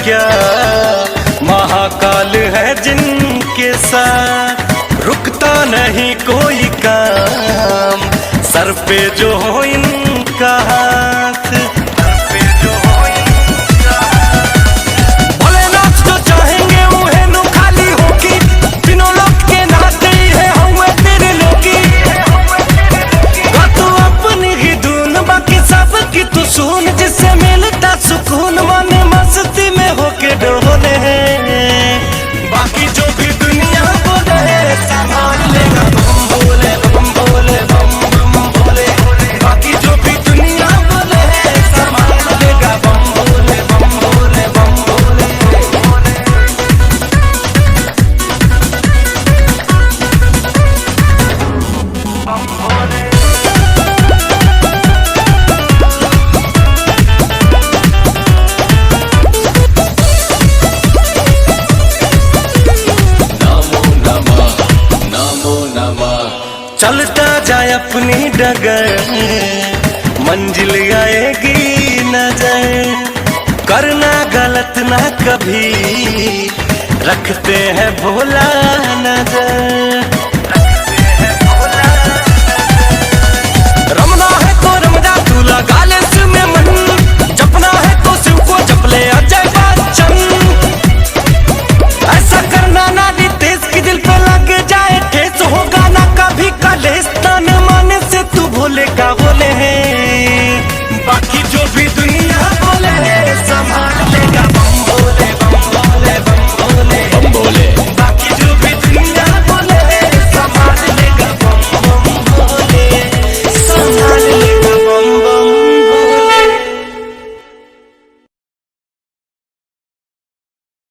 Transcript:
क्या महाकाल है जिनके साथ रुकता नहीं कोई काम, सर पे जो हो इनका हाथ, भोलेनाथ जो चाहेंगे उन्हें नु खाली होगी, तीनों लोग के नाते है हमें तेरे लोगी। तू अपनी ही धुन बाकी सब की तू सुन, जिससे मिलता सुकून मन मस्ती में होके डोले। बाकी जो भी दुनिया बोले संभाल लेगा बम भोले बम भोले बम बम भोले। बाकी जो भी दुनिया बोले संभाल लेगा बम भोले बम भोले बम भोले। चलता जाए अपनी डगर मंजिल आएगी नजर, करना गलत ना कभी रखते हैं भोला नजर। रमना है तो रम जा तू लगा ले शिव में मन, जपना है तो शिव को जप ले अजय बच्चन। ऐसा करना ना रितेश की दिल पे लग जाए ठेस, होगा ना कभी कलेश, तन मन से तू भोले का बोले हैं। बाकी जो भी